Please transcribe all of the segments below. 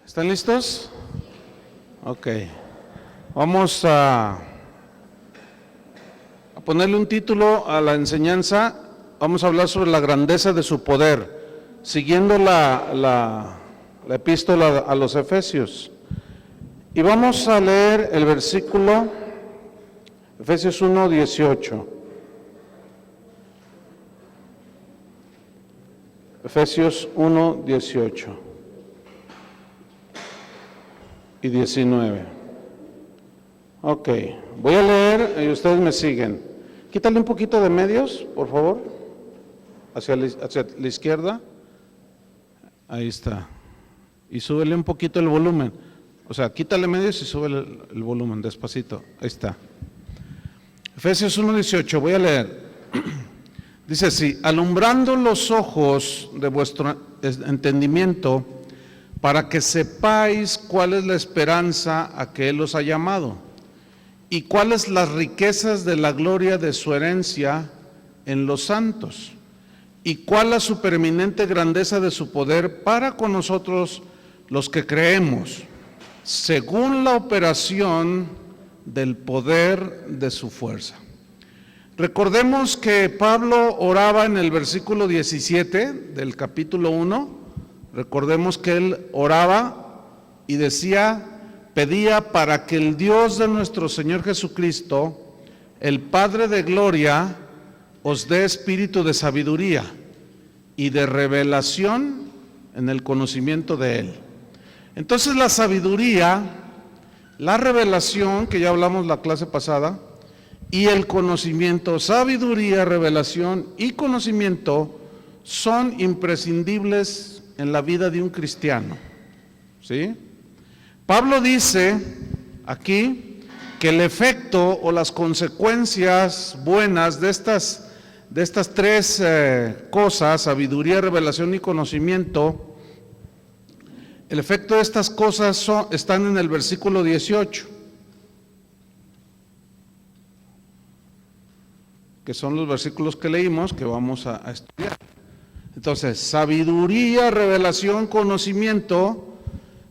¿Están listos? Ok. Vamos a ponerle un título a la enseñanza. Vamos a hablar sobre la grandeza de su poder, siguiendo la epístola a los Efesios. Y vamos a leer el versículo, Efesios 1:18. Efesios 1:18 y 19. Ok, voy a leer y ustedes me siguen. Quítale un poquito de medios, por favor, hacia la izquierda. Ahí está. Y súbele un poquito el volumen. O sea, quítale medios y súbele el volumen despacito. Ahí está. Efesios 1:18, voy a leer. Dice así: alumbrando los ojos de vuestro entendimiento, para que sepáis cuál es la esperanza a que Él os ha llamado, y cuáles las riquezas de la gloria de su herencia en los santos, y cuál la supereminente grandeza de su poder para con nosotros los que creemos, según la operación del poder de su fuerza. Recordemos que Pablo oraba en el versículo 17 del capítulo 1. Recordemos que él oraba y decía, pedía para que el Dios de nuestro Señor Jesucristo, el Padre de gloria, os dé espíritu de sabiduría y de revelación en el conocimiento de Él. Entonces la sabiduría, la revelación, que ya hablamos la clase pasada, y el conocimiento, sabiduría, revelación y conocimiento son imprescindibles en la vida de un cristiano, ¿sí? Pablo dice aquí que el efecto o las consecuencias buenas de estas tres cosas, sabiduría, revelación y conocimiento, el efecto de estas cosas están en el versículo 18, que son los versículos que leímos, que vamos a estudiar. Entonces, sabiduría, revelación, conocimiento,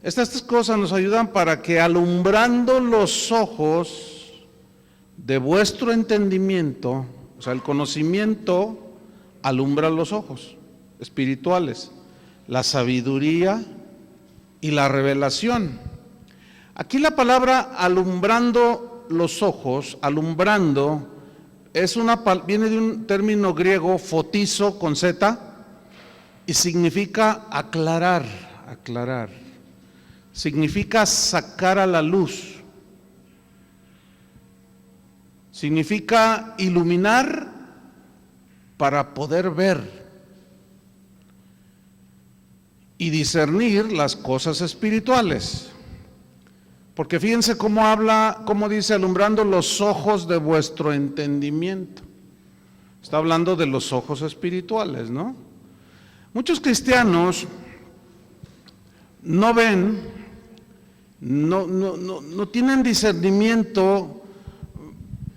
estas cosas nos ayudan para que alumbrando los ojos de vuestro entendimiento, o sea, el conocimiento alumbra los ojos espirituales, la sabiduría y la revelación. Aquí la palabra alumbrando los ojos, alumbrando, viene de un término griego, fotizo con Z, y significa aclarar, significa sacar a la luz, significa iluminar para poder ver y discernir las cosas espirituales. Porque fíjense cómo dice, alumbrando los ojos de vuestro entendimiento. Está hablando de los ojos espirituales, ¿no? Muchos cristianos no ven, no tienen discernimiento,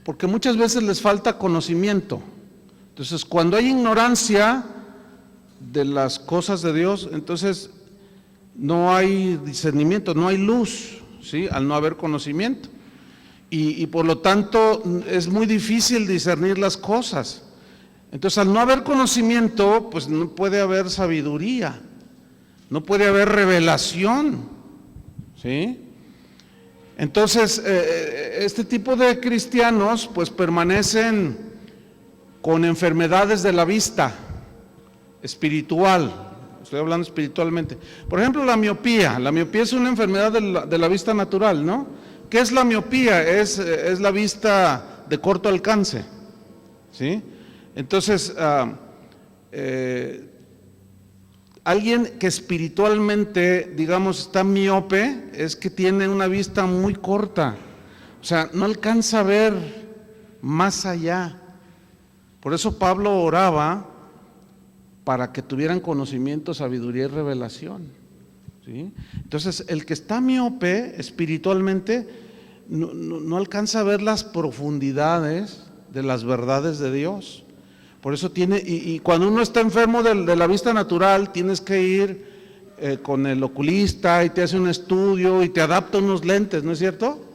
porque muchas veces les falta conocimiento. Entonces, cuando hay ignorancia de las cosas de Dios, entonces no hay discernimiento, no hay luz, ¿sí? Al no haber conocimiento. Y por lo tanto es muy difícil discernir las cosas. Entonces, al no haber conocimiento, pues no puede haber sabiduría, no puede haber revelación, ¿sí? Entonces, este tipo de cristianos, pues permanecen con enfermedades de la vista espiritual. Estoy hablando espiritualmente. Por ejemplo, la miopía es una enfermedad de la vista natural, ¿no? ¿Qué es la miopía? Es la vista de corto alcance, ¿sí? Entonces, alguien que espiritualmente, digamos, está miope, es que tiene una vista muy corta, o sea, no alcanza a ver más allá. Por eso Pablo oraba para que tuvieran conocimiento, sabiduría y revelación, ¿sí? Entonces, el que está miope espiritualmente no alcanza a ver las profundidades de las verdades de Dios. Por eso y cuando uno está enfermo de la vista natural, tienes que ir con el oculista y te hace un estudio y te adapta unos lentes, ¿no es cierto?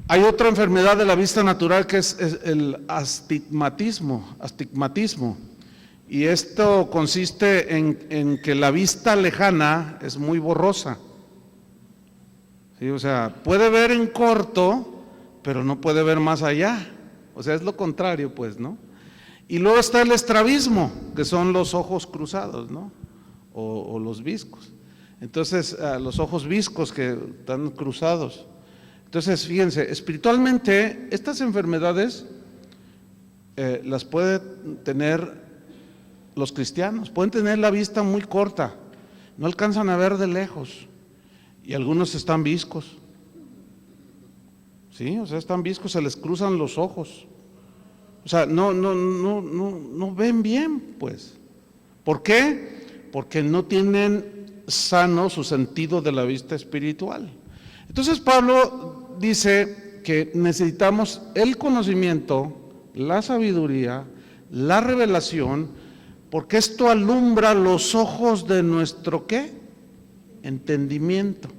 Hay otra enfermedad de la vista natural que es el astigmatismo, y esto consiste en que la vista lejana es muy borrosa. Sí, o sea, puede ver en corto, pero no puede ver más allá. O sea, es lo contrario, pues, ¿no? Y luego está el estrabismo, que son los ojos cruzados, ¿no? O los viscos. Entonces, los ojos viscos que están cruzados. Entonces, fíjense, espiritualmente, estas enfermedades las pueden tener los cristianos. Pueden tener la vista muy corta, no alcanzan a ver de lejos, y algunos están viscos. Sí, o sea, están viscos, se les cruzan los ojos. O sea, no ven bien, pues. ¿Por qué? Porque no tienen sano su sentido de la vista espiritual. Entonces Pablo dice que necesitamos el conocimiento, la sabiduría, la revelación, porque esto alumbra los ojos de nuestro ¿qué? Entendimiento.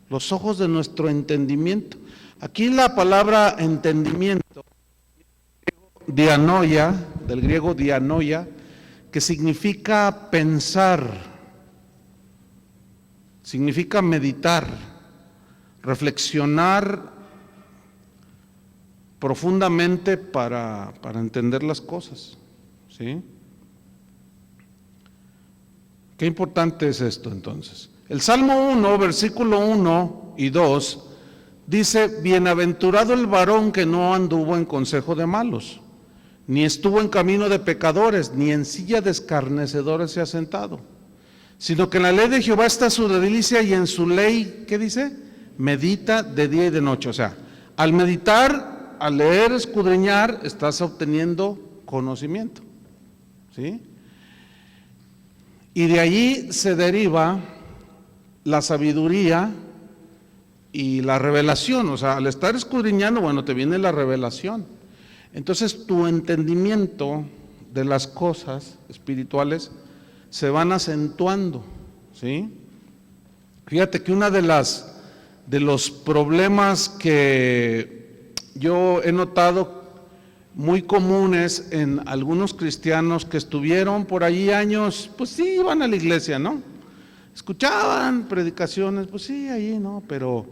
Los ojos de nuestro entendimiento. Aquí la palabra entendimiento, dianoia, del griego dianoia, que significa pensar, significa meditar, reflexionar profundamente para entender las cosas, ¿sí? Qué importante es esto entonces. El Salmo 1, versículo 1 y 2, dice: bienaventurado el varón que no anduvo en consejo de malos, ni estuvo en camino de pecadores, ni en silla de escarnecedores se ha sentado, sino que en la ley de Jehová está su delicia, y en su ley, ¿qué dice? Medita de día y de noche. O sea, al meditar, al leer, escudriñar, estás obteniendo conocimiento, ¿sí? Y de allí se deriva la sabiduría y la revelación. O sea, al estar escudriñando, bueno, te viene la revelación. Entonces tu entendimiento de las cosas espirituales se van acentuando, ¿sí? Fíjate que una de los problemas que yo he notado muy comunes en algunos cristianos que estuvieron por allí años, pues sí, iban a la iglesia, ¿no? Escuchaban predicaciones, pues sí, allí, ¿no? Pero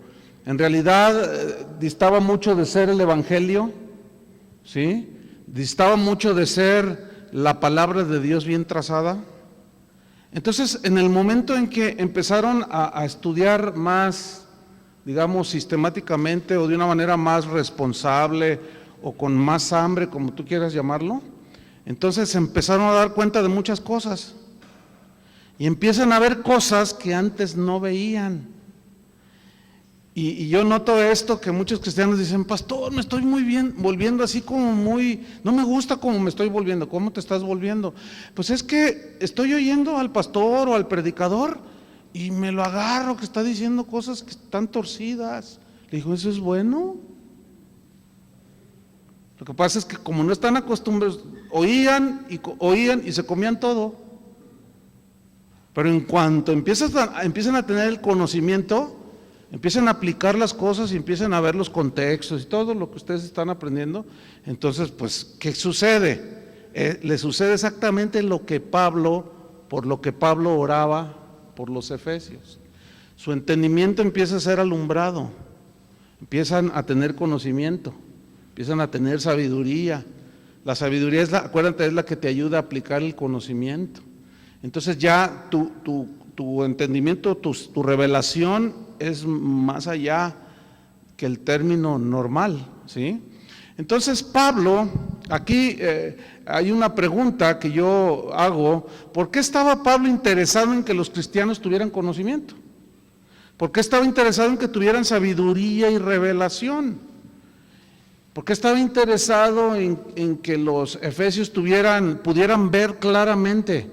en realidad distaba mucho de ser el evangelio, ¿sí? Distaba mucho de ser la palabra de Dios bien trazada. Entonces, en el momento en que empezaron a estudiar más, digamos, sistemáticamente o de una manera más responsable o con más hambre, como tú quieras llamarlo, entonces empezaron a dar cuenta de muchas cosas y empiezan a ver cosas que antes no veían. Y yo noto esto, que muchos cristianos dicen: pastor, me estoy muy bien, volviendo así como muy, no me gusta cómo me estoy volviendo. ¿Cómo te estás volviendo? Pues es que estoy oyendo al pastor o al predicador y me lo agarro que está diciendo cosas que están torcidas. Le digo: ¿eso es bueno? Lo que pasa es que como no están acostumbrados, oían y se comían todo. Pero en cuanto empiezan a tener el conocimiento, empiezan a aplicar las cosas y empiezan a ver los contextos y todo lo que ustedes están aprendiendo, entonces, pues, ¿qué sucede? Le sucede exactamente por lo que Pablo oraba por los efesios. Su entendimiento empieza a ser alumbrado, empiezan a tener conocimiento, empiezan a tener sabiduría. La sabiduría acuérdate, es la que te ayuda a aplicar el conocimiento. Entonces ya tu entendimiento, tu revelación es más allá que el término normal, ¿sí? Entonces Pablo, aquí hay una pregunta que yo hago: ¿por qué estaba Pablo interesado en que los cristianos tuvieran conocimiento? ¿Por qué estaba interesado en que tuvieran sabiduría y revelación? ¿Por qué estaba interesado en que los efesios pudieran ver claramente?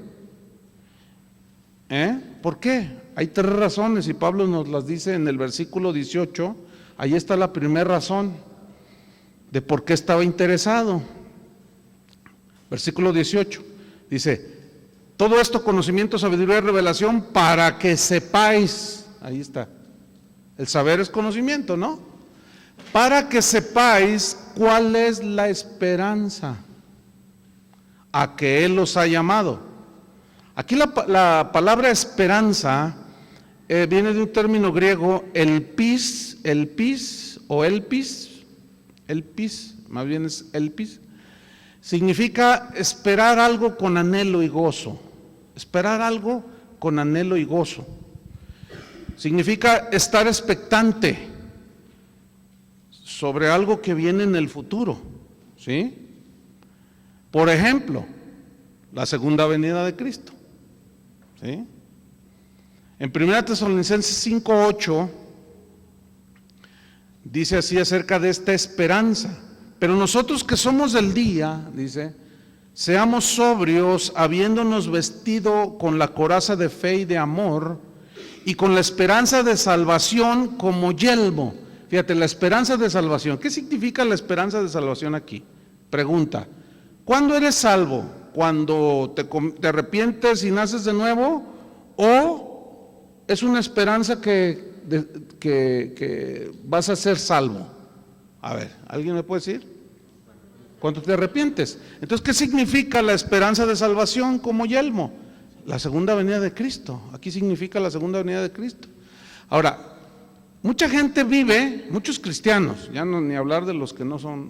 ¿Por qué? Hay 3 razones y Pablo nos las dice en el versículo 18. Ahí está la primera razón de por qué estaba interesado. Versículo 18 dice: Todo esto, conocimiento, sabiduría y revelación, para que sepáis, ahí está, el saber es conocimiento, ¿no? Para que sepáis cuál es la esperanza a que Él os ha llamado. Aquí la palabra esperanza viene de un término griego, elpis, más bien es elpis, significa esperar algo con anhelo y gozo, esperar algo con anhelo y gozo, significa estar expectante sobre algo que viene en el futuro, ¿sí? Por ejemplo, la segunda venida de Cristo, ¿sí? En 1 Tesalonicenses 5:8 dice así acerca de esta esperanza: pero nosotros que somos del día, dice, seamos sobrios, habiéndonos vestido con la coraza de fe y de amor, y con la esperanza de salvación como yelmo. Fíjate, la esperanza de salvación. ¿Qué significa la esperanza de salvación aquí? Pregunta: ¿cuándo eres salvo? ¿Cuando te arrepientes y naces de nuevo? ¿O es una esperanza que vas a ser salvo? A ver, ¿alguien me puede decir? Cuando te arrepientes. Entonces, ¿qué significa la esperanza de salvación como yelmo? La segunda venida de Cristo. Aquí significa la segunda venida de Cristo. Ahora, mucha gente vive, muchos cristianos, ya no, ni hablar de los que no son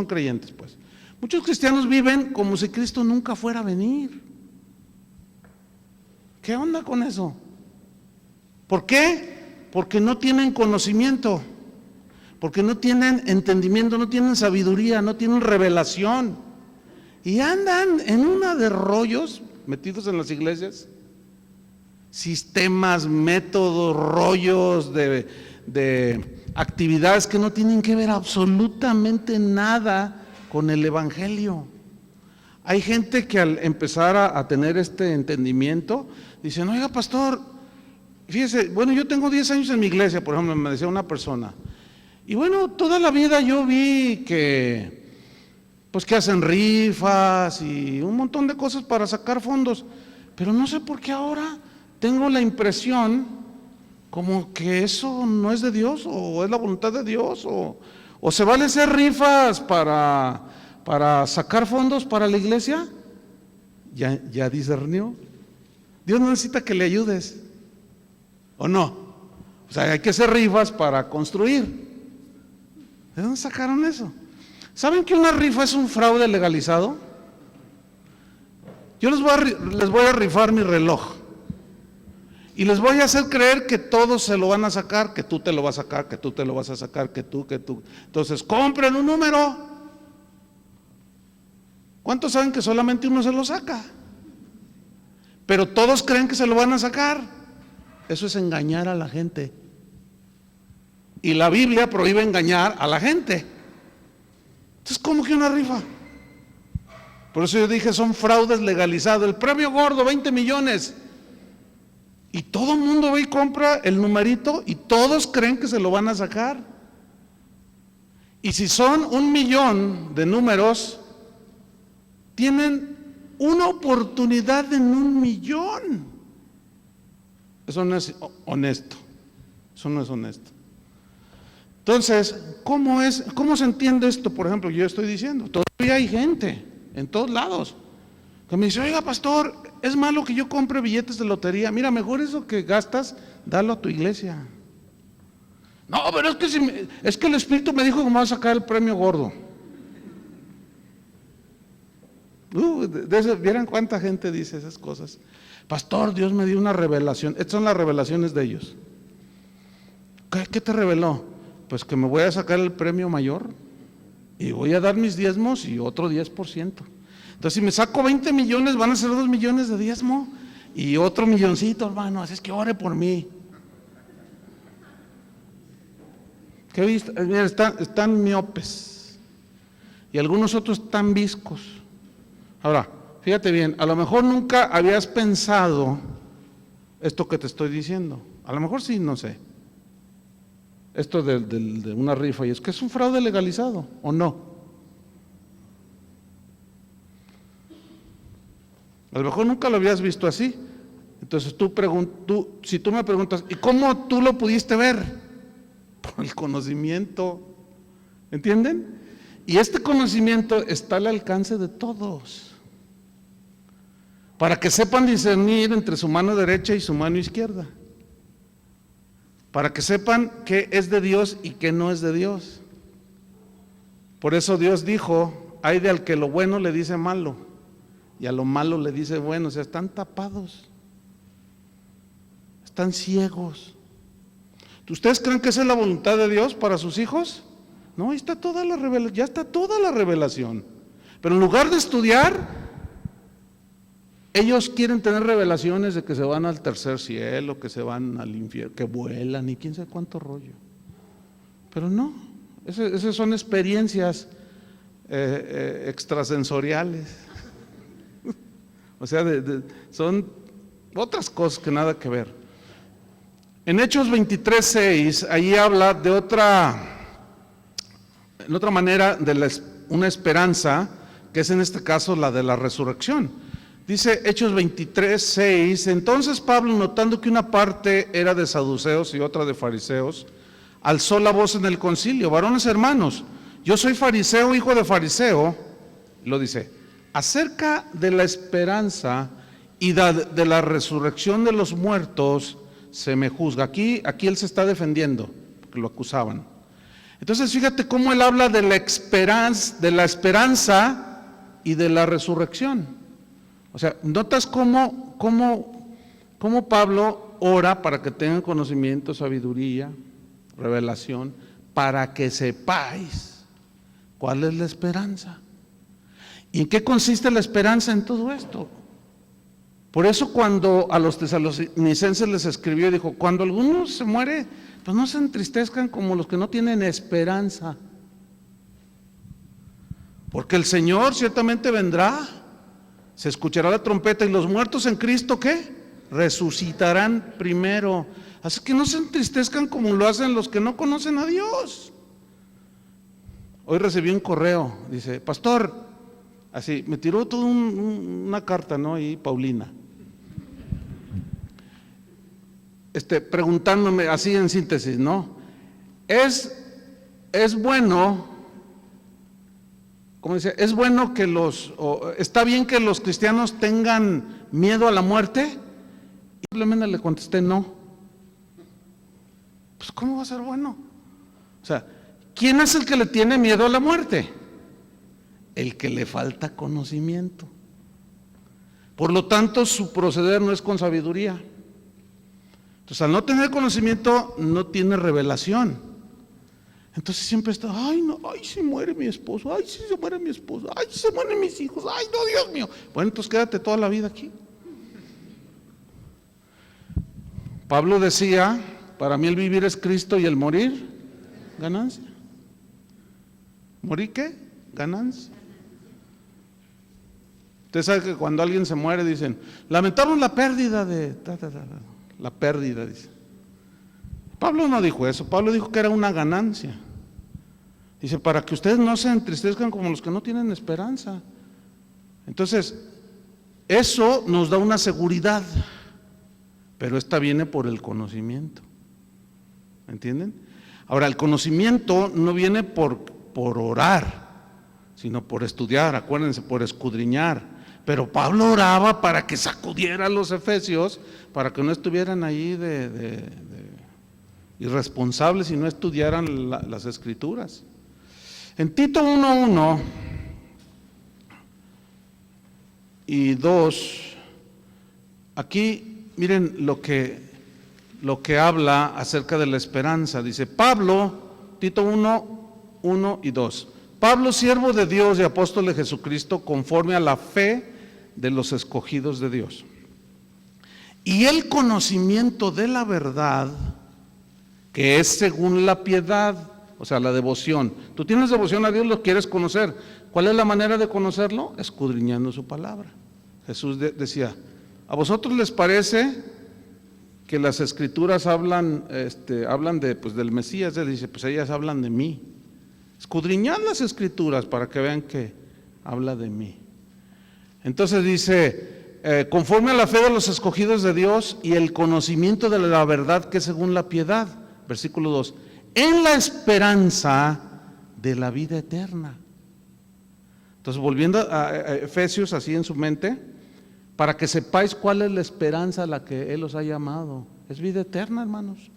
creyentes, pues. Muchos cristianos viven como si Cristo nunca fuera a venir. ¿Qué onda con eso? ¿Por qué? Porque no tienen conocimiento, porque no tienen entendimiento, no tienen sabiduría, no tienen revelación, y andan en una de rollos metidos en las iglesias, sistemas, métodos, rollos de actividades que no tienen que ver absolutamente nada con el evangelio. Hay gente que al empezar a tener este entendimiento, dicen: oiga, pastor, fíjese, bueno, yo tengo 10 años en mi iglesia, por ejemplo, me decía una persona, y bueno, toda la vida yo vi que, pues que hacen rifas y un montón de cosas para sacar fondos, pero no sé por qué ahora tengo la impresión como que eso no es de Dios, o es la voluntad de Dios, o se vale hacer rifas para sacar fondos para la iglesia. Ya discernió. Dios no necesita que le ayudes, ¿o no? O sea, hay que hacer rifas para construir. ¿De dónde sacaron eso? ¿Saben que una rifa es un fraude legalizado? Yo les voy a rifar mi reloj y les voy a hacer creer que todos se lo van a sacar, que tú te lo vas a sacar, que tú te lo vas a sacar, que tú. Entonces, compren un número. ¿Cuántos saben que solamente uno se lo saca? Pero todos creen que se lo van a sacar. Eso es engañar a la gente. Y la Biblia prohíbe engañar a la gente. Entonces, ¿cómo que una rifa? Por eso yo dije, son fraudes legalizados. El premio gordo, 20 millones. Y todo el mundo va y compra el numerito y todos creen que se lo van a sacar. Y si son 1 millón de números, tienen una oportunidad en 1 millón. Eso no es honesto. Eso no es honesto. Entonces, ¿cómo se entiende esto? Por ejemplo, yo estoy diciendo, todavía hay gente en todos lados que me dice: oiga, pastor, es malo que yo compre billetes de lotería. Mira, mejor eso que gastas, dalo a tu iglesia. No, pero es que el Espíritu me dijo que me va a sacar el premio gordo. ¿Vieran cuánta gente dice esas cosas? Pastor, Dios me dio una revelación. Estas son las revelaciones de ellos. ¿Qué te reveló? Pues que me voy a sacar el premio mayor y voy a dar mis diezmos y otro 10%. Entonces, si me saco 20 millones, van a ser 2 millones de diezmo y otro milloncito, hermano. Así es que ore por mí. ¿Qué viste? Mira, están miopes y algunos otros están viscos. Ahora, fíjate bien, a lo mejor nunca habías pensado esto que te estoy diciendo. A lo mejor sí, no sé. Esto de una rifa, y es que es un fraude legalizado, ¿o no? A lo mejor nunca lo habías visto así. Entonces si tú me preguntas, ¿y cómo tú lo pudiste ver? Por el conocimiento, ¿entienden? Y este conocimiento está al alcance de todos, para que sepan discernir entre su mano derecha y su mano izquierda, para que sepan qué es de Dios y qué no es de Dios. Por eso Dios dijo, hay de al que lo bueno le dice malo, y a lo malo le dice bueno. O sea, están tapados, están ciegos. ¿Ustedes creen que esa es la voluntad de Dios para sus hijos? No, ahí está toda la revelación, ya está toda la revelación. Pero en lugar de estudiar, ellos quieren tener revelaciones de que se van al tercer cielo, que se van al infierno, que vuelan y quién sabe cuánto rollo. Pero no, esas son experiencias extrasensoriales. O sea, son otras cosas que nada que ver. En Hechos 23:6, ahí habla en otra manera de una esperanza, que es en este caso la de la resurrección. Dice Hechos 23:6, entonces Pablo, notando que una parte era de saduceos y otra de fariseos, alzó la voz en el concilio: varones hermanos, yo soy fariseo, hijo de fariseo, lo dice, acerca de la esperanza y de la resurrección de los muertos, se me juzga. Aquí él se está defendiendo, porque lo acusaban. Entonces fíjate cómo él habla de la esperanza y de la resurrección. O sea, notas cómo Pablo ora para que tengan conocimiento, sabiduría, revelación, para que sepáis cuál es la esperanza. ¿Y en qué consiste la esperanza en todo esto? Por eso cuando a los tesalonicenses les escribió, dijo, cuando alguno se muere, pues no se entristezcan como los que no tienen esperanza. Porque el Señor ciertamente vendrá, se escuchará la trompeta y los muertos en Cristo, ¿qué? Resucitarán primero. Así que no se entristezcan como lo hacen los que no conocen a Dios. Hoy recibí un correo, dice, pastor, así, me tiró toda una carta, ¿no? Y Paulina. Preguntándome así en síntesis, ¿no? Es bueno, ¿cómo dice? Es bueno que está bien que los cristianos tengan miedo a la muerte. Y simplemente le contesté no. Pues ¿cómo va a ser bueno? O sea, ¿quién es el que le tiene miedo a la muerte? El que le falta conocimiento. Por lo tanto, su proceder no es con sabiduría. Entonces, al no tener conocimiento, no tiene revelación. Entonces siempre está, ay no, ay se muere mi esposo, ay si se muere mi esposo, ay se mueren mis hijos, ay no, Dios mío. Bueno, entonces quédate toda la vida aquí. Pablo decía, para mí el vivir es Cristo y el morir, ganancia. ¿Morir qué? Ganancia. Usted sabe que cuando alguien se muere dicen, lamentamos la pérdida de... La pérdida, dice. Pablo no dijo eso, Pablo dijo que era una ganancia. Dice, para que ustedes no se entristezcan como los que no tienen esperanza. Entonces, eso nos da una seguridad, pero esta viene por el conocimiento. ¿Entienden? Ahora, el conocimiento no viene por orar, sino por estudiar, acuérdense, por escudriñar. Pero Pablo oraba para que sacudiera a los efesios, para que no estuvieran ahí de irresponsables y no estudiaran las escrituras. En Tito 1:1 y 2, aquí miren lo que habla acerca de la esperanza. Dice Pablo, Tito 1:1 y 2. Pablo, siervo de Dios y apóstol de Jesucristo, conforme a la fe de los escogidos de Dios, y el conocimiento de la verdad, que es según la piedad, o sea, la devoción. Tú tienes devoción a Dios, lo quieres conocer. ¿Cuál es la manera de conocerlo? Escudriñando su palabra. Jesús decía, ¿a vosotros les parece que las escrituras hablan del Mesías? Él dice, pues ellas hablan de mí. Escudriñad las escrituras para que vean que habla de mí. Entonces dice, conforme a la fe de los escogidos de Dios y el conocimiento de la verdad que es según la piedad, versículo 2, en la esperanza de la vida eterna. Entonces, volviendo a Efesios así en su mente, para que sepáis cuál es la esperanza a la que Él os ha llamado, es vida eterna, hermanos,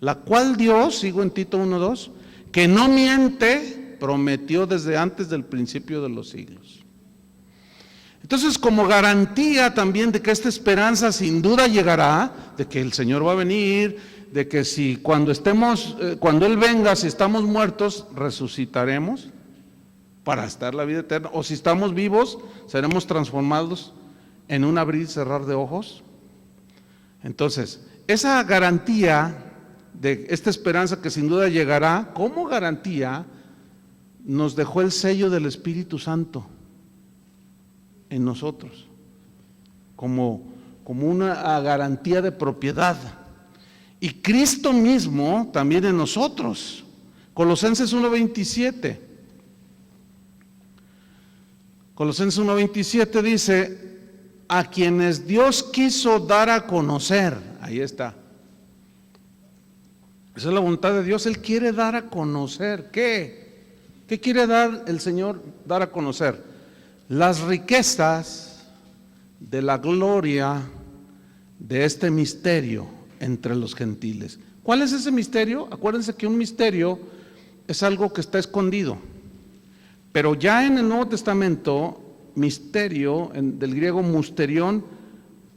la cual Dios, sigo en Tito 1:2, que no miente, prometió desde antes del principio de los siglos. Entonces, como garantía también de que esta esperanza sin duda llegará, de que el Señor va a venir, de que si cuando Él venga, si estamos muertos, resucitaremos para estar la vida eterna, o si estamos vivos, seremos transformados en un abrir y cerrar de ojos. Entonces, esa garantía de esta esperanza que sin duda llegará, como garantía, nos dejó el sello del Espíritu Santo en nosotros, como una garantía de propiedad. Y Cristo mismo también en nosotros. Colosenses 1:27. Colosenses 1:27 dice, a quienes Dios quiso dar a conocer, ahí está. Esa es la voluntad de Dios, Él quiere dar a conocer. ¿Qué? ¿Qué quiere dar el Señor dar a conocer? Las riquezas de la gloria de este misterio entre los gentiles. ¿Cuál es ese misterio? Acuérdense que un misterio es algo que está escondido. Pero ya en el Nuevo Testamento, misterio, del griego musterión,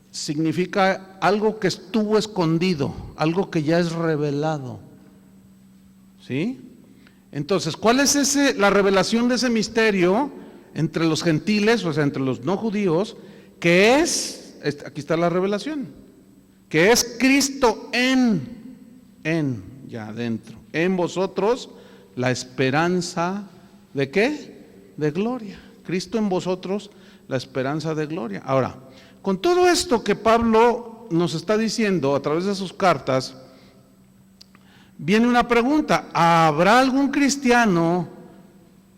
significa algo que estuvo escondido, algo que ya es revelado. ¿Sí? Entonces, ¿cuál es la revelación de ese misterio entre los gentiles, o sea, entre los no judíos? Que es, aquí está la revelación, que es Cristo ya adentro, en vosotros, la esperanza ¿de qué? De gloria. Cristo en vosotros, la esperanza de gloria. Ahora, con todo esto que Pablo nos está diciendo a través de sus cartas, viene una pregunta: ¿habrá algún cristiano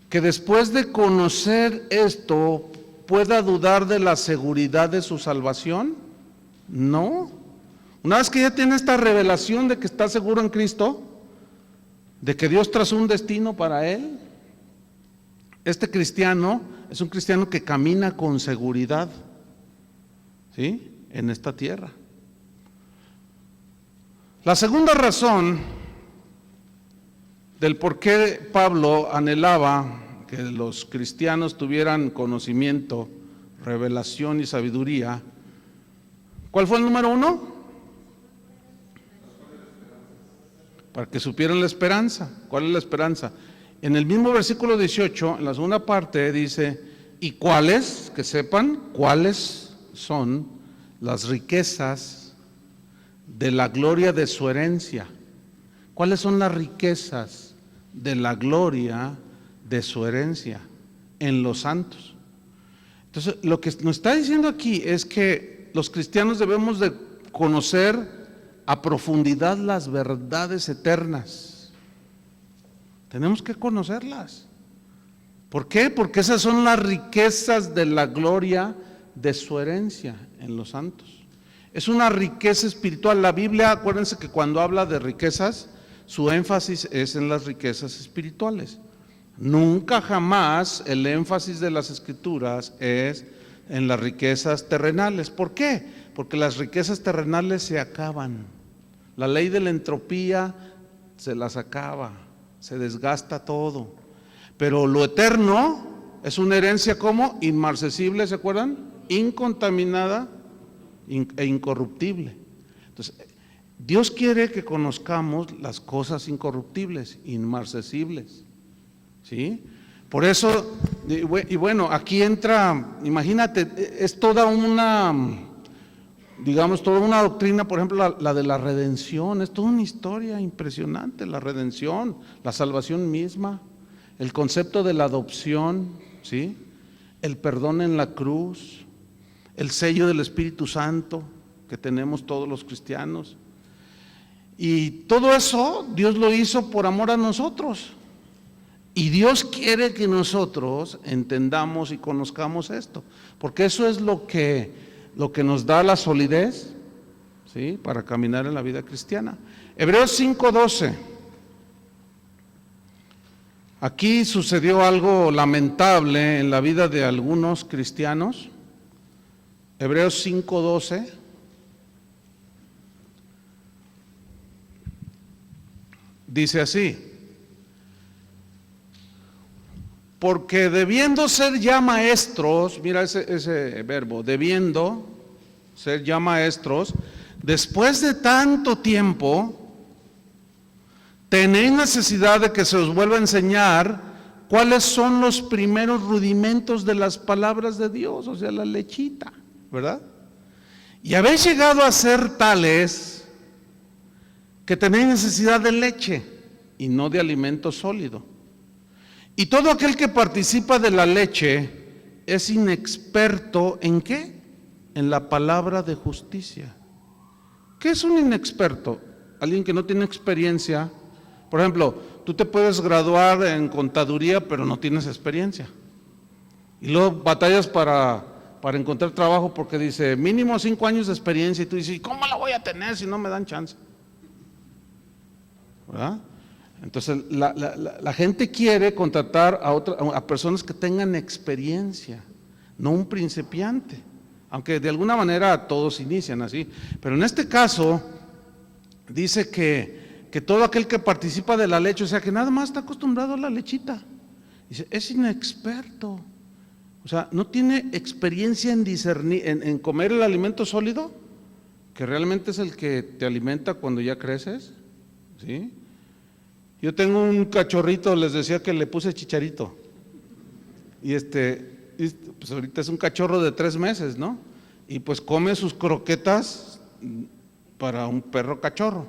que después de conocer esto pueda dudar de la seguridad de su salvación? No. Una vez que ya tiene esta revelación de que está seguro en Cristo, de que Dios trazó un destino para él, este cristiano es un cristiano que camina con seguridad, ¿sí?, en esta tierra. La segunda razón del por qué Pablo anhelaba que los cristianos tuvieran conocimiento, revelación y sabiduría, ¿cuál fue el número uno? Para que supieran la esperanza. ¿Cuál es la esperanza? En el mismo versículo 18, en la segunda parte, dice, ¿y cuáles? Que sepan cuáles son las riquezas de la gloria de su herencia. ¿Cuáles son las riquezas de la gloria de su herencia en los santos? Entonces, lo que nos está diciendo aquí es que los cristianos debemos de conocer a profundidad las verdades eternas. Tenemos que conocerlas. ¿Por qué? Porque esas son las riquezas de la gloria de su herencia en los santos. Es una riqueza espiritual. La Biblia, acuérdense que cuando habla de riquezas, su énfasis es en las riquezas espirituales. Nunca jamás el énfasis de las Escrituras es en las riquezas terrenales. ¿Por qué? Porque las riquezas terrenales se acaban. La ley de la entropía se las acaba, se desgasta todo. Pero lo eterno es una herencia como inmarcesible, ¿se acuerdan? Incontaminada e incorruptible. Entonces, Dios quiere que conozcamos las cosas incorruptibles, inmarcesibles, ¿sí? Por eso, y bueno, aquí entra, imagínate, es toda una, digamos, toda una doctrina, por ejemplo, la de la redención, es toda una historia impresionante, la redención, la salvación misma, el concepto de la adopción, ¿sí?, el perdón en la cruz, el sello del Espíritu Santo que tenemos todos los cristianos. Y todo eso Dios lo hizo por amor a nosotros. Y Dios quiere que nosotros entendamos y conozcamos esto, porque eso es lo que lo que nos da la solidez, ¿sí?, para caminar en la vida cristiana. Hebreos 5:12. Aquí sucedió algo lamentable en la vida de algunos cristianos. Hebreos 5:12. Dice así: porque debiendo ser ya maestros, mira ese verbo, debiendo ser ya maestros, después de tanto tiempo, tenéis necesidad de que se os vuelva a enseñar cuáles son los primeros rudimentos de las palabras de Dios, o sea, la lechita, ¿verdad? Y habéis llegado a ser tales que tenéis necesidad de leche y no de alimento sólido. Y todo aquel que participa de la leche es inexperto ¿en qué? En la palabra de justicia. ¿Qué es un inexperto? Alguien que no tiene experiencia. Por ejemplo, tú te puedes graduar en contaduría, pero no tienes experiencia. Y luego batallas para encontrar trabajo porque dice, mínimo 5 años de experiencia, y tú dices, ¿cómo la voy a tener si no me dan chance? ¿Verdad? Entonces, la gente quiere contratar a personas que tengan experiencia, no un principiante, aunque de alguna manera todos inician así. Pero en este caso, dice que todo aquel que participa de la leche, o sea, que nada más está acostumbrado a la lechita, dice, es inexperto. O sea, no tiene experiencia en discernir, en comer el alimento sólido, que realmente es el que te alimenta cuando ya creces, ¿sí? Yo tengo un cachorrito, les decía que le puse Chicharito, y pues ahorita es un cachorro de 3 meses, ¿no? Y pues come sus croquetas para un perro cachorro,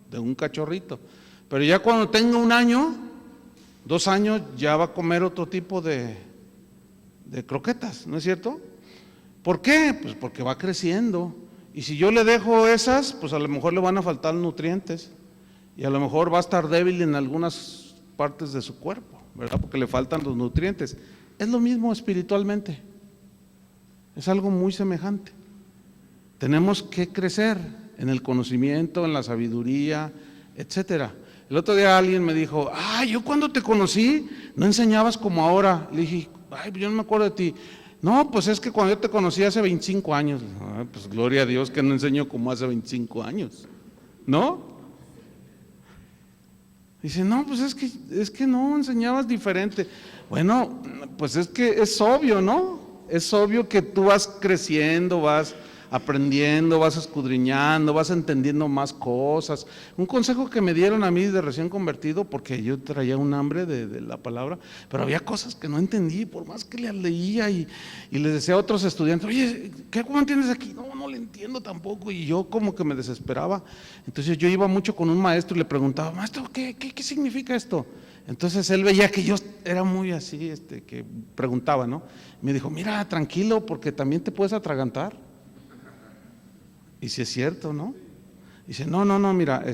de un cachorrito. Pero ya cuando tenga 1 año, 2 años, ya va a comer otro tipo de croquetas, ¿no es cierto? ¿Por qué? Pues porque va creciendo. Y si yo le dejo esas, pues a lo mejor le van a faltar nutrientes. Y a lo mejor va a estar débil en algunas partes de su cuerpo, ¿verdad? Porque le faltan los nutrientes. Es lo mismo espiritualmente. Es algo muy semejante. Tenemos que crecer en el conocimiento, en la sabiduría, etcétera. El otro día alguien me dijo, yo cuando te conocí no enseñabas como ahora. Le dije, yo no me acuerdo de ti. No, pues es que cuando yo te conocí hace 25 años. Pues gloria a Dios que no enseño como hace 25 años, ¿no? Dice, no, pues es que no, enseñabas diferente. Bueno, pues es que es obvio, ¿no? Es obvio que tú vas creciendo, vas aprendiendo, vas escudriñando, vas entendiendo más cosas. Un consejo que me dieron a mí de recién convertido, porque yo traía un hambre de la palabra, pero había cosas que no entendí, por más que las leía y les decía a otros estudiantes, oye, ¿cómo entiendes aquí? No le entiendo tampoco, y yo como que me desesperaba. Entonces yo iba mucho con un maestro y le preguntaba, maestro, ¿qué significa esto? Entonces él veía que yo era muy así, que preguntaba, ¿no? Me dijo, mira, tranquilo, porque también te puedes atragantar. Y si es cierto, ¿no? Dice, no, mira,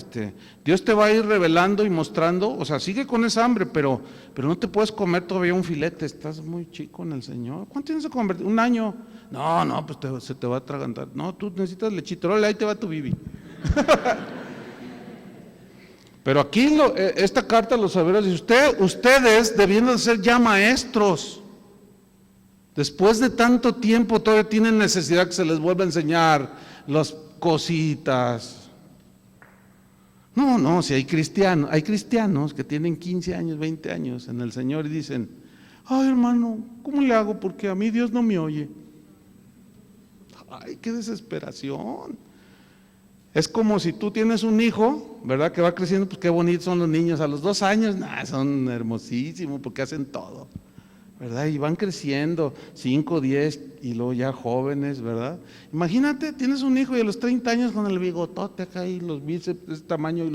Dios te va a ir revelando y mostrando, o sea, sigue con esa hambre, pero no te puedes comer todavía un filete, estás muy chico en el Señor. ¿Cuánto tienes que convertir? 1 año. No, pues se te va a atragantar. No, tú necesitas lechito, órale, ahí te va tu bibi. Pero aquí esta carta a los hebreos dice, ustedes debiendo de ser ya maestros, después de tanto tiempo todavía tienen necesidad que se les vuelva a enseñar las cositas. No, si hay cristianos que tienen 15 años, 20 años en el Señor y dicen, ay hermano, ¿cómo le hago? Porque a mí Dios no me oye. Ay, qué desesperación. Es como si tú tienes un hijo, ¿verdad? Que va creciendo, pues qué bonitos son los niños. A los 2 años, son hermosísimos porque hacen todo, ¿verdad? Y van creciendo, 5, 10 y luego ya jóvenes, ¿verdad? Imagínate, tienes un hijo y a los 30 años con el bigotote acá y los bíceps de este tamaño y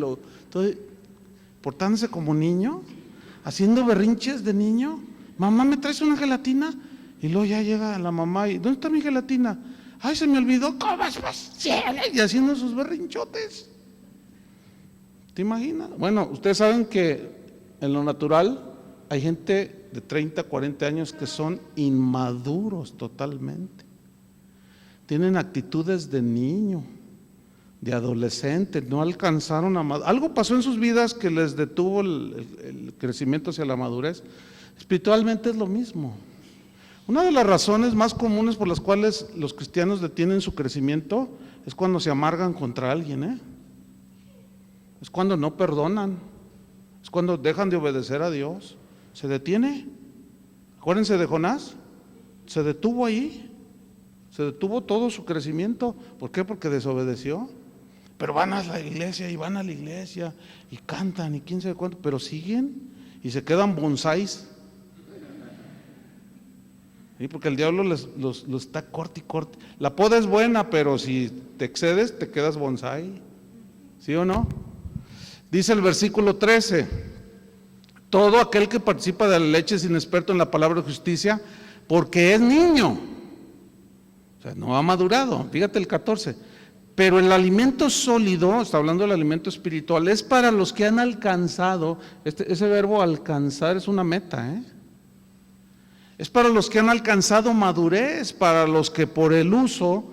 todo, portándose como niño, haciendo berrinches de niño. Mamá, ¿me traes una gelatina? Y luego ya llega la mamá y, ¿dónde está mi gelatina? Ay, se me olvidó, ¿cómo es posible? Y haciendo sus berrinchotes. ¿Te imaginas? Bueno, ustedes saben que en lo natural hay gente de 30, 40 años que son inmaduros totalmente. tienen actitudes de niño, de adolescente, no alcanzaron a madurar. Algo pasó en sus vidas que les detuvo el crecimiento hacia la madurez. Espiritualmente es lo mismo. Una de las razones más comunes por las cuales los cristianos detienen su crecimiento es cuando se amargan contra alguien, es cuando no perdonan, es cuando dejan de obedecer a Dios. Se detiene. Acuérdense de Jonás, se detuvo ahí, se detuvo todo su crecimiento. ¿Por qué? Porque desobedeció. Pero van a la iglesia y van a la iglesia y cantan y quién sabe cuánto, pero siguen y se quedan bonsáis. ¿Sí? Porque el diablo los está corte y corte. La poda es buena, pero si te excedes te quedas bonsái. ¿Sí o no? Dice el versículo 13: todo aquel que participa de la leche es inexperto en la palabra de justicia, porque es niño. O sea, no ha madurado. Fíjate el 14. Pero el alimento sólido, está hablando del alimento espiritual, es para los que han alcanzado, ese verbo alcanzar es una meta, es para los que han alcanzado madurez, para los que por el uso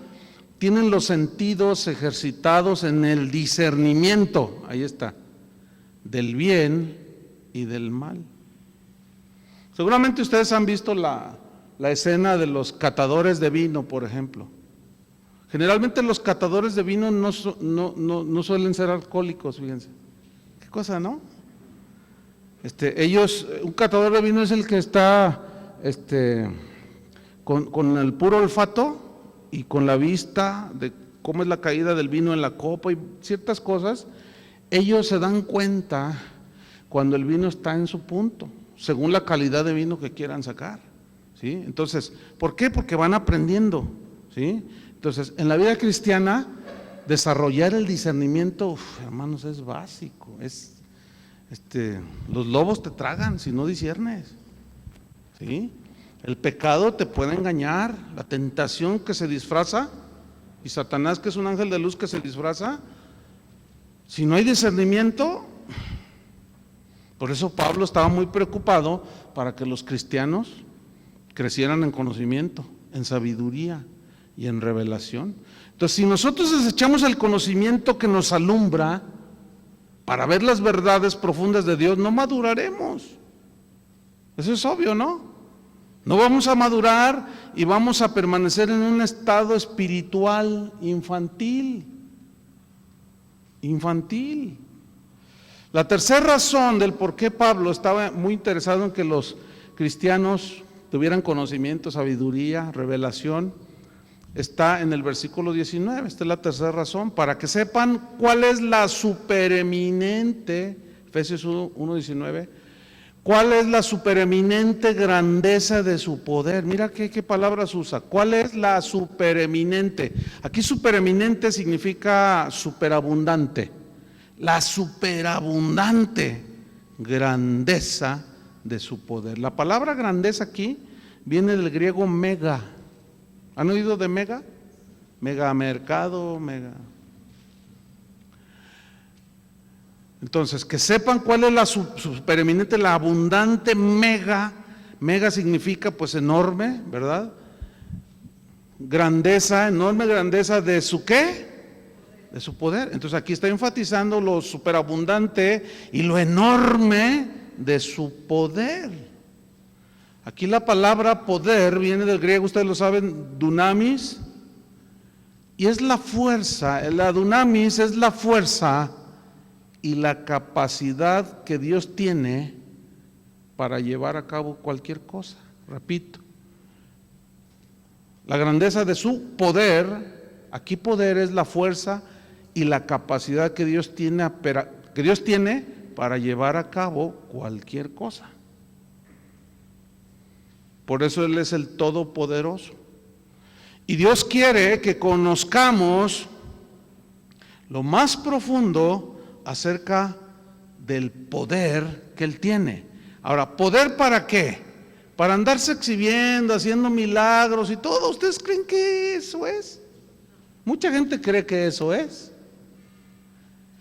tienen los sentidos ejercitados en el discernimiento, ahí está, del bien y del mal. Seguramente ustedes han visto la escena de los catadores de vino, por ejemplo. Generalmente los catadores de vino no suelen ser alcohólicos, fíjense. ¿Qué cosa, no? Un catador de vino es el que está con el puro olfato y con la vista de cómo es la caída del vino en la copa y ciertas cosas. Ellos se dan cuenta cuando el vino está en su punto, según la calidad de vino que quieran sacar, ¿sí? Entonces, ¿por qué? Porque van aprendiendo, ¿sí? Entonces, en la vida cristiana, desarrollar el discernimiento, hermanos, es básico. Los lobos te tragan si no disciernes, ¿sí? El pecado te puede engañar, la tentación que se disfraza, y Satanás, que es un ángel de luz que se disfraza, si no hay discernimiento. Por eso Pablo estaba muy preocupado para que los cristianos crecieran en conocimiento, en sabiduría y en revelación. Entonces, si nosotros desechamos el conocimiento que nos alumbra para ver las verdades profundas de Dios, no maduraremos. Eso es obvio, ¿no? No vamos a madurar y vamos a permanecer en un estado espiritual infantil. La tercera razón del por qué Pablo estaba muy interesado en que los cristianos tuvieran conocimiento, sabiduría, revelación, está en el versículo 19. Esta es la tercera razón, para que sepan cuál es la supereminente, Efesios 1:19, cuál es la supereminente grandeza de su poder. Mira qué palabras usa. ¿Cuál es la supereminente? Aquí supereminente significa superabundante. La superabundante grandeza de su poder. La palabra grandeza aquí viene del griego mega. ¿Han oído de mega? Mega mercado, mega. Entonces, que sepan cuál es la supereminente, la abundante mega. Mega significa pues enorme, ¿verdad? Grandeza, enorme grandeza de su ¿qué? De su poder. Entonces aquí está enfatizando lo superabundante y lo enorme de su poder. Aquí la palabra poder viene del griego, ustedes lo saben, dunamis, y es la fuerza. La dunamis es la fuerza y la capacidad que Dios tiene para llevar a cabo cualquier cosa. Repito, la grandeza de su poder, aquí poder es la fuerza y la capacidad que Dios tiene para llevar a cabo cualquier cosa. Por eso Él es el Todopoderoso. Y Dios quiere que conozcamos lo más profundo acerca del poder que Él tiene. Ahora, ¿poder para qué? Para andarse exhibiendo, haciendo milagros y todo. ¿Ustedes creen que eso es? Mucha gente cree que eso es.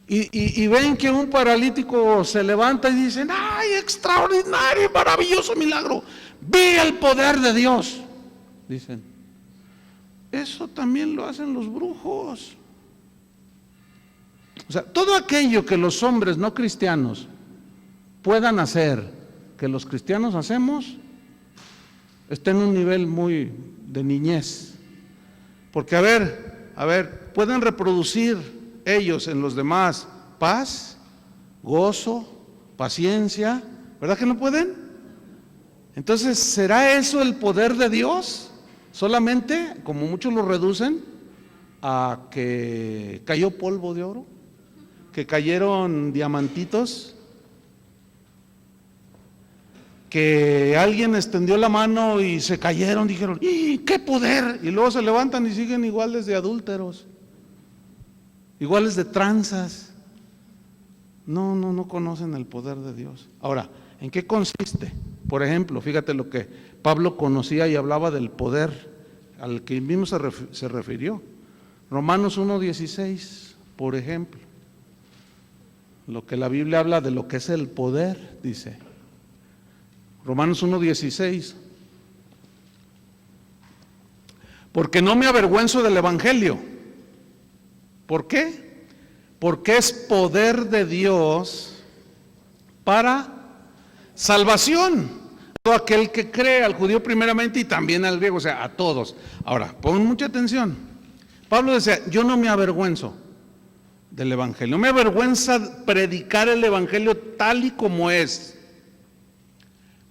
Y ven que un paralítico se levanta y dicen: ¡ay, extraordinario, maravilloso milagro! Vi el poder de Dios, dicen. eso también lo hacen los brujos. O sea, todo aquello que los hombres no cristianos puedan hacer, que los cristianos hacemos, está en un nivel muy de niñez. Porque a ver, pueden reproducir ellos en los demás paz, gozo, paciencia, ¿verdad que no pueden? Entonces, ¿será eso el poder de Dios? Solamente, como muchos lo reducen, a que cayó polvo de oro, que cayeron diamantitos, que alguien extendió la mano y se cayeron, dijeron, ¡y qué poder! Y luego se levantan y siguen iguales de adúlteros, iguales de tranzas. No conocen el poder de Dios. Ahora, ¿en qué consiste? Por ejemplo, fíjate lo que Pablo conocía y hablaba del poder al que mismo se refirió. Romanos 1:16, por ejemplo. Lo que la Biblia habla de lo que es el poder, dice. Romanos 1:16. Porque no me avergüenzo del Evangelio. ¿Por qué? Porque es poder de Dios para salvación. Todo aquel que cree, al judío primeramente y también al griego, o sea, a todos. Ahora, pon mucha atención. Pablo decía, yo no me avergüenzo del Evangelio. No me avergüenza predicar el Evangelio tal y como es.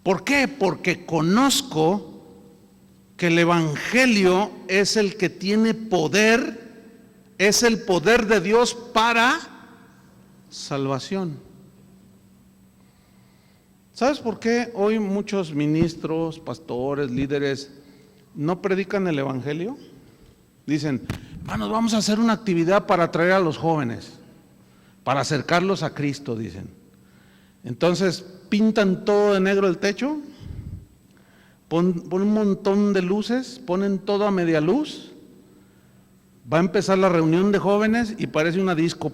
¿Por qué? Porque conozco que el Evangelio es el que tiene poder, es el poder de Dios para salvación. ¿Sabes por qué hoy muchos ministros, pastores, líderes no predican el Evangelio? Dicen, hermanos, vamos a hacer una actividad para atraer a los jóvenes, para acercarlos a Cristo, dicen. Entonces pintan todo de negro el techo, ponen un montón de luces, ponen todo a media luz, va a empezar la reunión de jóvenes y parece una disco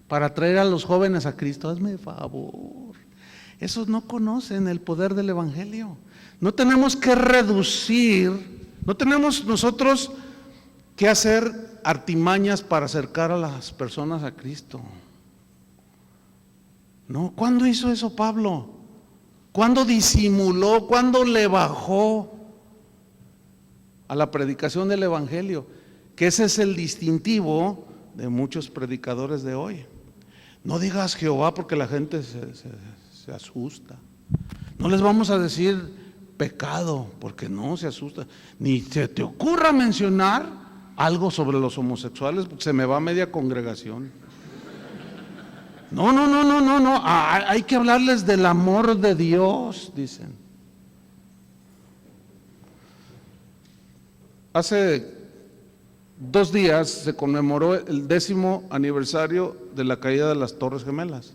para atraer a los jóvenes a Cristo. Hazme favor, esos no conocen el poder del Evangelio. No tenemos que reducir, no tenemos nosotros que hacer artimañas para acercar a las personas a Cristo. No, ¿cuándo hizo eso Pablo? ¿Cuándo disimuló? ¿Cuándo le bajó a la predicación del Evangelio? Que ese es el distintivo de muchos predicadores de hoy. No digas Jehová porque la gente se asusta. No les vamos a decir pecado porque no se asusta. Ni se te ocurra mencionar algo sobre los homosexuales porque se me va media congregación. No. Hay que hablarles del amor de Dios, dicen. Hace 2 días se conmemoró el 10º aniversario de la caída de las Torres Gemelas,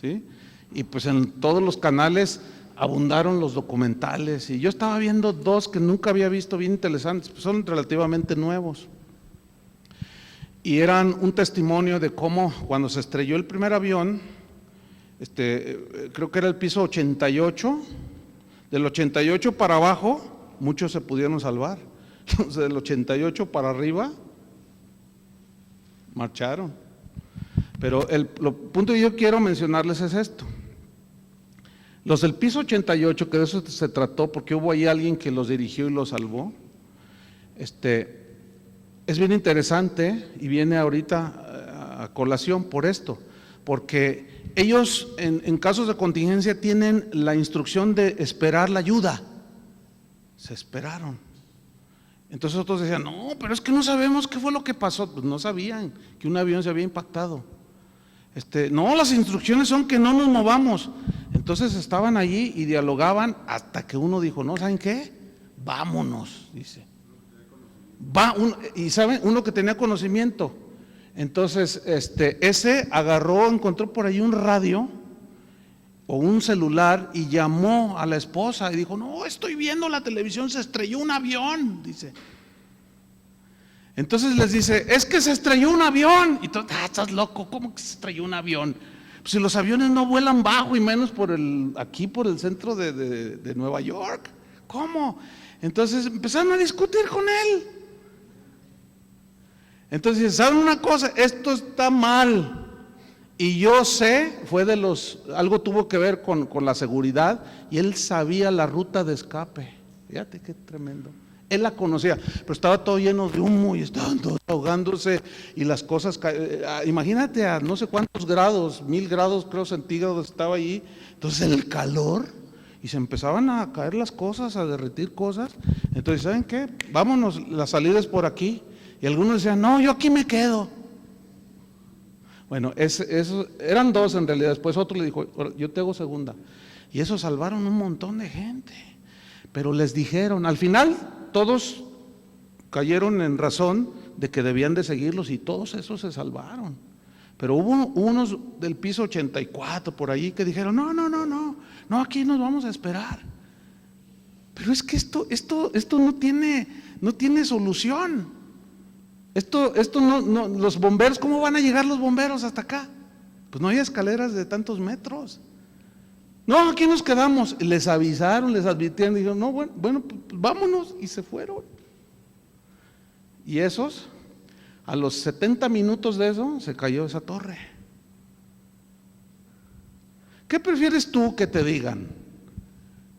¿sí? Y pues en todos los canales abundaron los documentales y yo estaba viendo 2 que nunca había visto, bien interesantes, pues son relativamente nuevos. Y eran un testimonio de cómo cuando se estrelló el primer avión, creo que era el piso 88, del 88 para abajo, muchos se pudieron salvar. Del 88 para arriba, marcharon. Pero el punto que yo quiero mencionarles es esto. Los del piso 88, que de eso se trató, porque hubo ahí alguien que los dirigió y los salvó, es bien interesante y viene ahorita a colación por esto, porque ellos en casos de contingencia tienen la instrucción de esperar la ayuda. Se esperaron. Entonces otros decían, no, pero es que no sabemos qué fue lo que pasó. Pues no sabían que un avión se había impactado. No, las instrucciones son que no nos movamos. Entonces estaban allí y dialogaban hasta que uno dijo, no, ¿saben qué? Vámonos, dice. Y saben, uno que tenía conocimiento. Entonces, ese agarró, encontró por ahí un radio o un celular y llamó a la esposa y dijo, no, estoy viendo la televisión, se estrelló un avión, dice. Entonces les dice, es que se estrelló un avión. Y tú, estás loco, ¿cómo que se estrelló un avión? Pues si los aviones no vuelan bajo y menos aquí por el centro de Nueva York. ¿Cómo? Entonces empezaron a discutir con él. Entonces, ¿saben una cosa? Esto está mal. Y yo sé, algo tuvo que ver con la seguridad, y él sabía la ruta de escape. Fíjate qué tremendo. Él la conocía, pero estaba todo lleno de humo y estaban todos ahogándose y las cosas, imagínate a no sé cuántos grados, 1000 grados creo centígrados estaba allí, entonces el calor, y se empezaban a caer las cosas, a derretir cosas. Entonces, ¿saben qué? Vámonos, la salida es por aquí. Y algunos decían, no, yo aquí me quedo. Bueno, eran dos en realidad, después otro le dijo, yo te hago segunda. Y eso salvaron un montón de gente. Pero les dijeron, al final todos cayeron en razón de que debían de seguirlos y todos esos se salvaron. Pero hubo unos del piso 84 por allí que dijeron, no, aquí nos vamos a esperar. Pero es que esto no tiene solución. Esto no, los bomberos, ¿cómo van a llegar los bomberos hasta acá? Pues no hay escaleras de tantos metros. No, aquí nos quedamos. Les avisaron, les advirtieron, dijeron, no, bueno, pues vámonos, y se fueron. Y esos, a los 70 minutos de eso, se cayó esa torre. ¿Qué prefieres tú que te digan?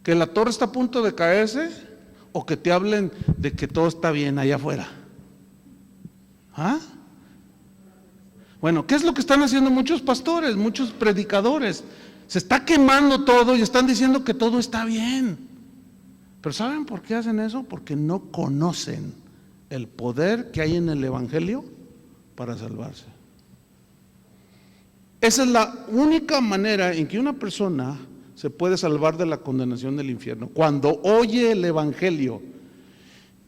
¿Que la torre está a punto de caerse o que te hablen de que todo está bien allá afuera? ¿Ah? Bueno, ¿qué es lo que están haciendo muchos pastores, muchos predicadores? Se está quemando todo y están diciendo que todo está bien. Pero ¿saben por qué hacen eso? Porque no conocen el poder que hay en el Evangelio para salvarse. Esa es la única manera en que una persona se puede salvar de la condenación del infierno, cuando oye el Evangelio.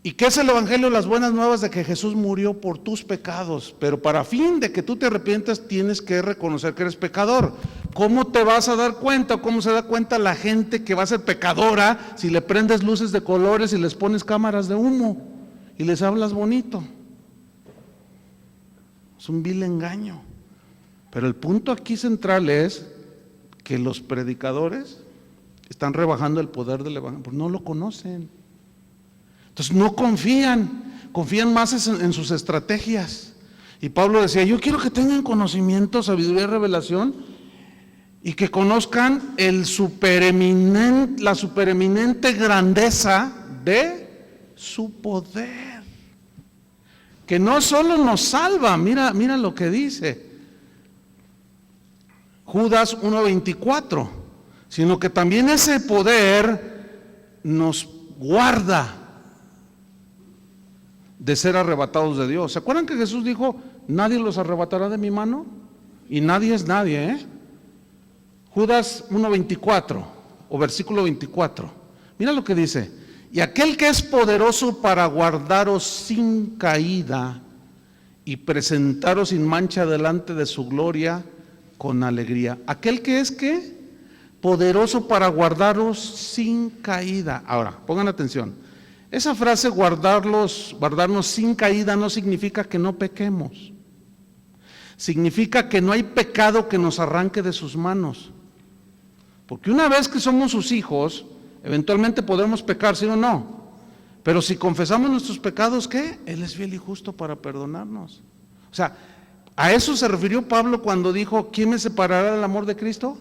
¿Y qué es el Evangelio? Las buenas nuevas de que Jesús murió por tus pecados, pero para fin de que tú te arrepientas tienes que reconocer que eres pecador. ¿Cómo te vas a dar cuenta? ¿Cómo se da cuenta la gente que va a ser pecadora si le prendes luces de colores y les pones cámaras de humo y les hablas bonito? Es un vil engaño. Pero el punto aquí central es que los predicadores están rebajando el poder del Evangelio, porque no lo conocen. Entonces no confían más en sus estrategias. Y Pablo decía, yo quiero que tengan conocimiento, sabiduría y revelación, y que conozcan la supereminente grandeza de su poder, que no solo nos salva, mira lo que dice Judas 1:24, sino que también ese poder nos guarda de ser arrebatados de Dios. ¿Se acuerdan que Jesús dijo, nadie los arrebatará de mi mano? Y nadie es nadie, ¿eh? Judas 1:24 o versículo 24. Mira lo que dice, y aquel que es poderoso para guardaros sin caída y presentaros sin mancha delante de su gloria con alegría. Aquel que es ¿qué? Poderoso para guardaros sin caída. Ahora, pongan atención. Esa frase guardarnos sin caída no significa que no pequemos. Significa que no hay pecado que nos arranque de sus manos. Porque una vez que somos sus hijos, eventualmente podremos pecar, ¿sí o no? Pero si confesamos nuestros pecados, ¿qué? Él es fiel y justo para perdonarnos. O sea, ¿a eso se refirió Pablo cuando dijo, ¿quién me separará del amor de Cristo?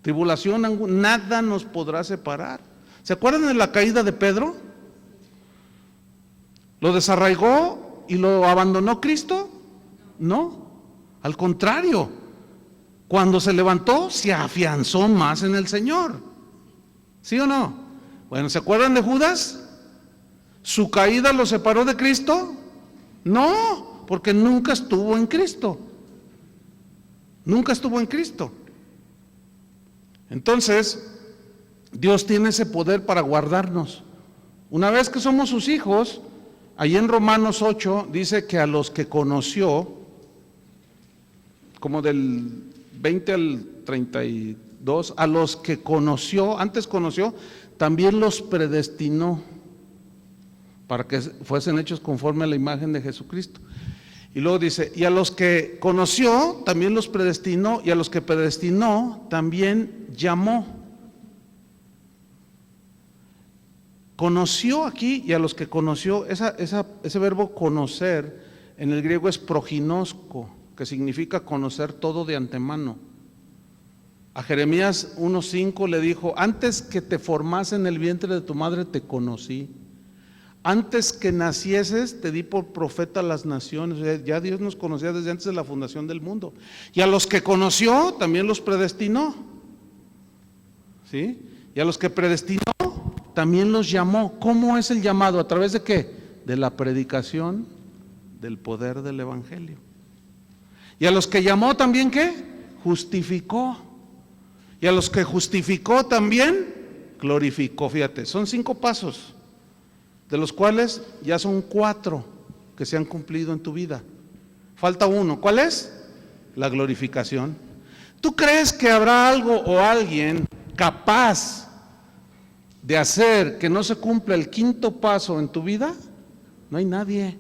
Tribulación, nada nos podrá separar. ¿Se acuerdan de la caída de Pedro? ¿Lo desarraigó y lo abandonó Cristo? No, al contrario, cuando se levantó se afianzó más en el Señor. ¿Sí o no? Bueno, ¿se acuerdan de Judas? ¿Su caída lo separó de Cristo? No, porque nunca estuvo en Cristo. Nunca estuvo en Cristo. Entonces, Dios tiene ese poder para guardarnos. Una vez que somos sus hijos, allí en Romanos 8 dice que a los que conoció, como del 20 al 32, a los que antes conoció, también los predestinó para que fuesen hechos conforme a la imagen de Jesucristo. Y luego dice, y a los que conoció, también los predestinó, y a los que predestinó, también llamó. Conoció aquí, y a los que conoció, ese verbo conocer en el griego es proginosko, que significa conocer todo de antemano. A Jeremías 1:5 le dijo: antes que te formase en el vientre de tu madre te conocí, antes que nacieses te di por profeta a las naciones. O sea, ya Dios nos conocía desde antes de la fundación del mundo. Y a los que conoció también los predestinó, ¿sí? Y a los que predestinó también los llamó. ¿Cómo es el llamado? ¿A través de qué? De la predicación del poder del evangelio. Y a los que llamó también, ¿qué? Justificó. Y a los que justificó también glorificó. Fíjate, son 5 pasos, de los cuales ya son 4 que se han cumplido en tu vida. Falta uno. ¿Cuál es? La glorificación. ¿Tú crees que habrá algo o alguien capaz de hacer que no se cumpla el 5.º paso en tu vida? No hay nadie.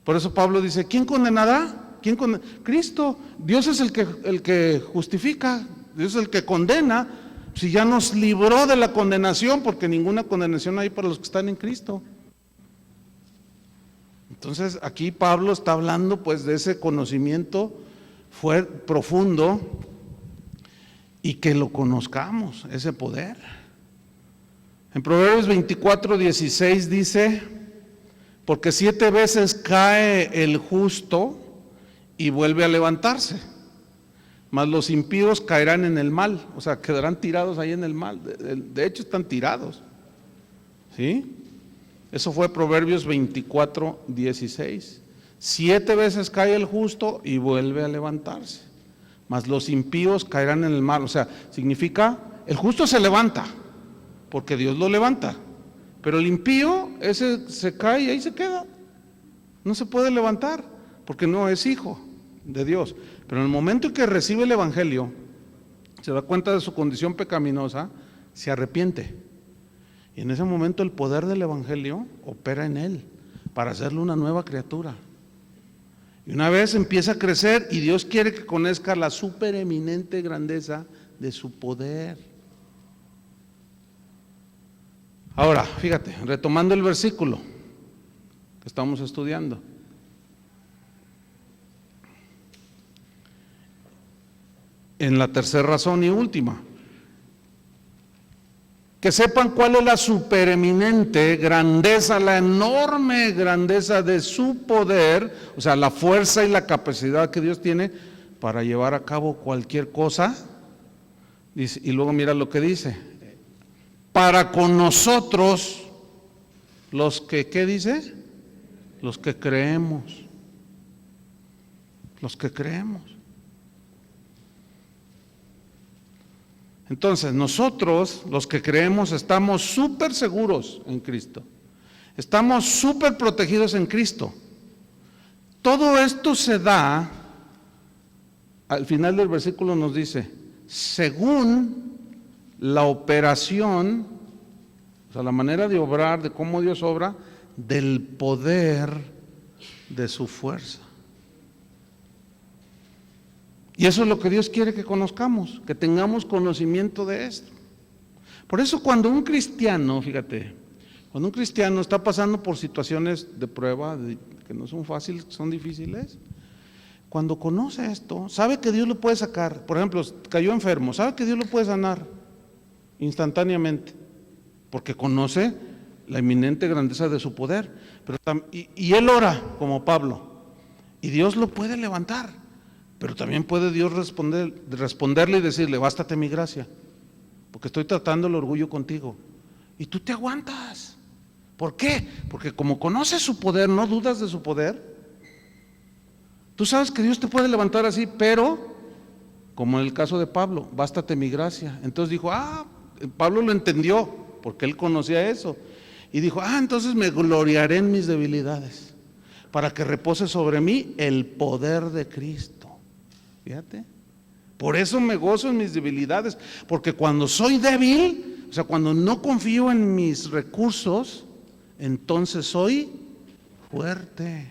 Por eso Pablo dice: ¿quién condenará? Cristo. Dios es el que justifica, Dios es el que condena. Si ya nos libró de la condenación, porque ninguna condenación hay para los que están en Cristo. Entonces aquí Pablo está hablando pues de ese conocimiento profundo, y que lo conozcamos, ese poder. En Proverbios 24:16 dice: porque 7 veces cae el justo y vuelve a levantarse, mas los impíos caerán en el mal. O sea, quedarán tirados ahí en el mal. De hecho están tirados, ¿sí? Eso fue Proverbios 24:16. 7 veces cae el justo y vuelve a levantarse, mas los impíos caerán en el mal. O sea, significa, el justo se levanta porque Dios lo levanta, pero el impío, ese se cae y ahí se queda. No se puede levantar porque no es hijo de Dios. Pero en el momento en que recibe el evangelio, se da cuenta de su condición pecaminosa, se arrepiente, y en ese momento el poder del evangelio opera en él para hacerle una nueva criatura. Y una vez empieza a crecer, y Dios quiere que conozca la supereminente grandeza de su poder. Ahora, fíjate, retomando el versículo que estamos estudiando. En la tercera razón y última, que sepan cuál es la supereminente grandeza, la enorme grandeza de su poder, o sea, la fuerza y la capacidad que Dios tiene para llevar a cabo cualquier cosa. Dice, y luego mira lo que dice: para con nosotros, los que, ¿qué dice? Los que creemos. Los que creemos. Entonces, nosotros, los que creemos, estamos súper seguros en Cristo. Estamos súper protegidos en Cristo. Todo esto se da, al final del versículo nos dice, según la operación, o sea, la manera de obrar, de cómo Dios obra, del poder de su fuerza. Y eso es lo que Dios quiere que conozcamos, que tengamos conocimiento de esto. Por eso cuando un cristiano, fíjate, cuando un cristiano está pasando por situaciones de prueba, que no son fáciles, son difíciles, cuando conoce esto, sabe que Dios lo puede sacar. Por ejemplo, cayó enfermo, sabe que Dios lo puede sanar instantáneamente, porque conoce la eminente grandeza de su poder. Y él ora como Pablo, y Dios lo puede levantar. Pero también puede Dios responderle y decirle: bástate mi gracia, porque estoy tratando el orgullo contigo. Y tú te aguantas. ¿Por qué? Porque como conoces su poder, no dudas de su poder. Tú sabes que Dios te puede levantar así, pero, como en el caso de Pablo, bástate mi gracia. Entonces dijo, Pablo lo entendió, porque él conocía eso. Y dijo, entonces me gloriaré en mis debilidades, para que repose sobre mí el poder de Cristo. Fíjate, por eso me gozo en mis debilidades, porque cuando soy débil, o sea, cuando no confío en mis recursos, entonces soy fuerte.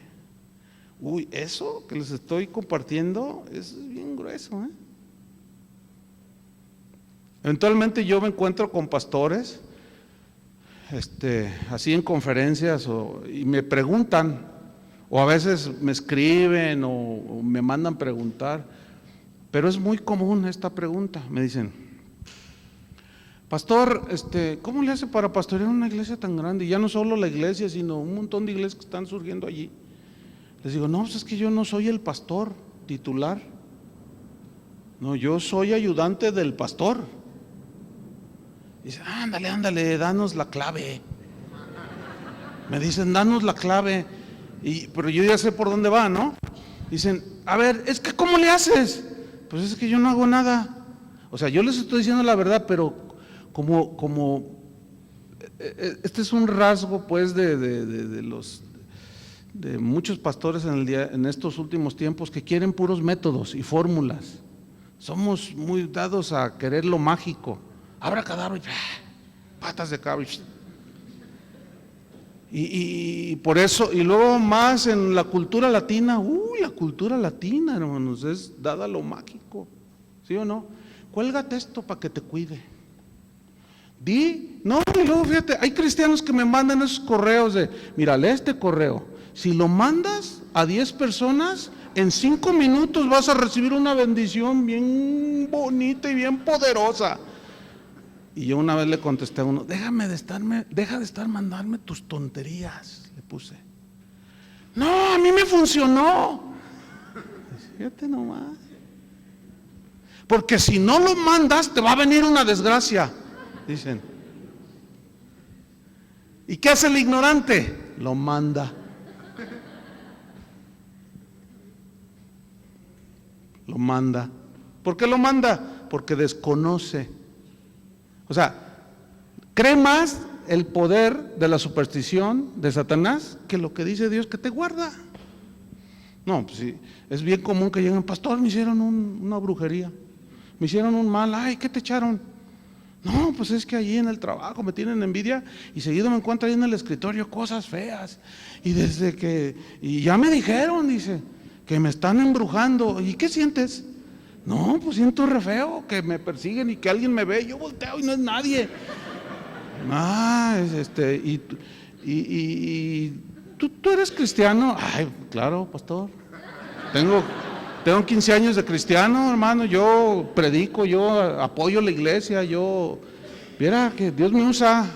Uy, eso que les estoy compartiendo es bien grueso, ¿eh? Eventualmente yo me encuentro con pastores así en conferencias y me preguntan, o a veces me escriben o me mandan preguntar, pero es muy común esta pregunta. Me dicen: pastor, ¿cómo le hace para pastorear una iglesia tan grande? Y ya no solo la iglesia, sino un montón de iglesias que están surgiendo allí. Les digo: no, pues es que yo no soy el pastor titular. No, yo soy ayudante del pastor. Y dice: ándale, danos la clave. Me dicen: danos la clave. Pero yo ya sé por dónde va, ¿no? Dicen: a ver, es que ¿cómo le haces? Pues es que yo no hago nada. O sea, yo les estoy diciendo la verdad, pero este es un rasgo pues de muchos pastores en estos últimos tiempos, que quieren puros métodos y fórmulas. Somos muy dados a querer lo mágico. Abracadabra, patas de cabra. Y por eso, y luego más en la cultura latina, la cultura latina, hermanos, es dada a lo mágico, ¿sí o no? Cuélgate esto para que te cuide. Y luego fíjate, hay cristianos que me mandan esos correos de: mira, lee este correo, si lo mandas a 10 personas, en 5 minutos vas a recibir una bendición bien bonita y bien poderosa. Y yo una vez le contesté a uno: deja de estar mandarme tus tonterías, le puse. No, a mí me funcionó. Fíjate nomás. Porque si no lo mandas, te va a venir una desgracia, dicen. ¿Y qué hace el ignorante? Lo manda. Lo manda. ¿Por qué lo manda? Porque desconoce. O sea, cree más el poder de la superstición de Satanás que lo que dice Dios que te guarda. No, pues sí, es bien común que lleguen: pastor, me hicieron una brujería, me hicieron un mal. Ay, ¿qué te echaron? No, pues es que allí en el trabajo me tienen envidia y seguido me encuentro ahí en el escritorio cosas feas. Y ya me dijeron, dice, que me están embrujando. ¿Y qué sientes? No, pues siento re feo, que me persiguen y que alguien me ve, yo volteo y no es nadie. ¿Tú eres cristiano? Ay, claro, pastor. Tengo 15 años de cristiano, hermano. Yo predico, yo apoyo la iglesia, viera que Dios me usa.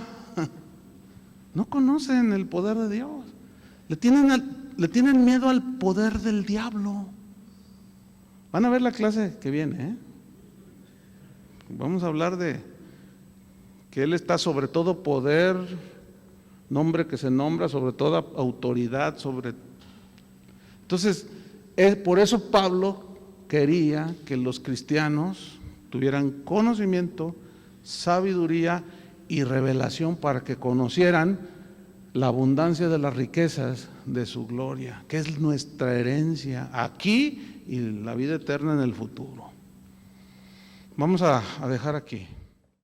No conocen el poder de Dios. Le tienen miedo al poder del diablo. Van a ver la clase que viene, ¿eh? Vamos a hablar de que Él está sobre todo poder, nombre que se nombra, sobre toda autoridad, Entonces, por eso Pablo quería que los cristianos tuvieran conocimiento, sabiduría y revelación para que conocieran la abundancia de las riquezas de su gloria, que es nuestra herencia aquí y la vida eterna en el futuro. Vamos a dejar aquí.